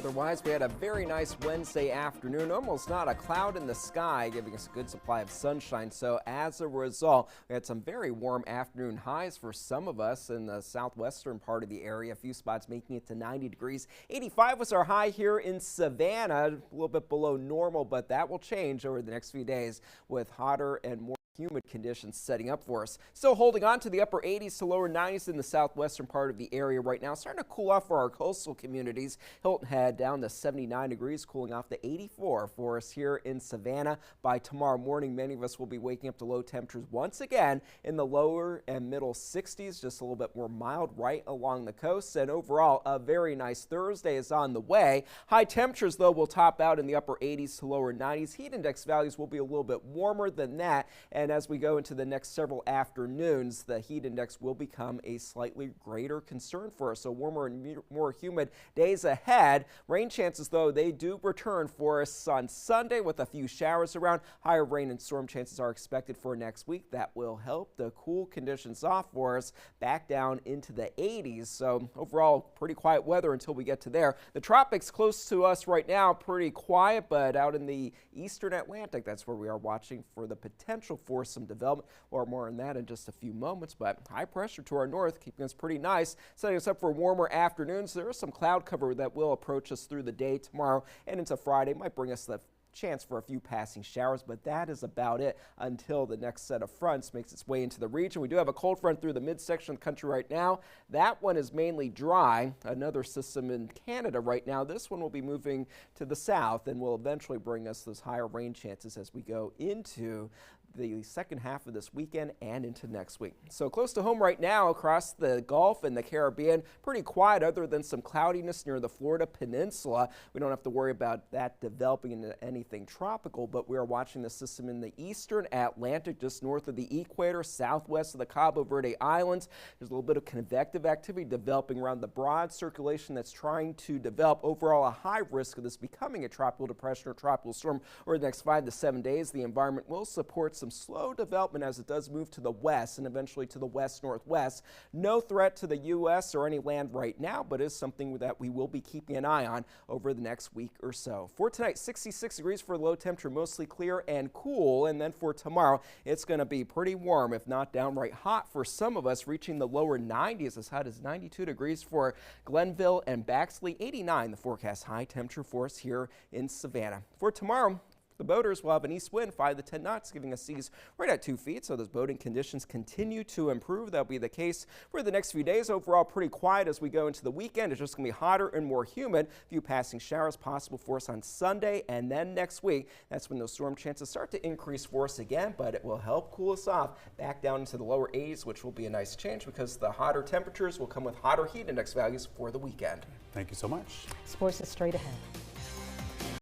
Weather-wise, we had a very nice Wednesday afternoon, almost not a cloud in the sky, giving us a good supply of sunshine. So as a result, we had some very warm afternoon highs for some of us in the southwestern part of the area. A few spots making it to 90 degrees. 85 was our high here in Savannah, a little bit below normal, but that will change over the next few days with hotter and more humid conditions setting up for us. Still holding on to the upper 80s to lower 90s in the southwestern part of the area right now. Starting to cool off for our coastal communities. Hilton Head down to 79 degrees, cooling off to 84 for us here in Savannah. By tomorrow morning, many of us will be waking up to low temperatures once again in the lower and middle 60s, just a little bit more mild right along the coast. And overall, a very nice Thursday is on the way. High temperatures, though, will top out in the upper 80s to lower 90s. Heat index values will be a little bit warmer than that. And as we go into the next several afternoons, the heat index will become a slightly greater concern for us. So warmer and more humid days ahead. Rain chances, though, they do return for us on Sunday with a few showers around. Higher rain and storm chances are expected for next week. That will help the cool conditions off for us back down into the 80s. So overall, pretty quiet weather until we get to there. The tropics close to us right now, pretty quiet, but out in the eastern Atlantic, that's where we are watching for the potential for some development. Or more on that in just a few moments, but high pressure to our north keeping us pretty nice, setting us up for warmer afternoons. There is some cloud cover that will approach us through the day tomorrow and into Friday. Might bring us the chance for a few passing showers, but that is about it until the next set of fronts makes its way into the region. We do have a cold front through the midsection of the country right now. That one is mainly dry. Another system in Canada right now. This one will be moving to the south and will eventually bring us those higher rain chances as we go into the second half of this weekend and into next week. So close to home right now across the Gulf and the Caribbean, pretty quiet other than some cloudiness near the Florida Peninsula. We don't have to worry about that developing into anything tropical, but we are watching the system in the eastern Atlantic just north of the equator, southwest of the Cabo Verde Islands. There's a little bit of convective activity developing around the broad circulation that's trying to develop. Overall, a high risk of this becoming a tropical depression or tropical storm over the next 5 to 7 days. The environment will support some slow development as it does move to the west and eventually to the west-northwest. No threat to the U.S. or any land right now, but is something that we will be keeping an eye on over the next week or so. For tonight, 66 degrees for low temperature, mostly clear and cool. And then for tomorrow, it's going to be pretty warm, if not downright hot for some of us, reaching the lower 90s, as hot as 92 degrees for Glenville and Baxley. 89 the forecast high temperature for us here in Savannah. For tomorrow, the boaters will have an east wind 5 to 10 knots, giving us seas right at 2 feet. So those boating conditions continue to improve. That'll be the case for the next few days. Overall, pretty quiet as we go into the weekend. It's just going to be hotter and more humid. A few passing showers possible for us on Sunday, and then next week, that's when those storm chances start to increase for us again, but it will help cool us off back down into the lower 80s, which will be a nice change because the hotter temperatures will come with hotter heat index values for the weekend. Thank you so much. Sports is straight ahead.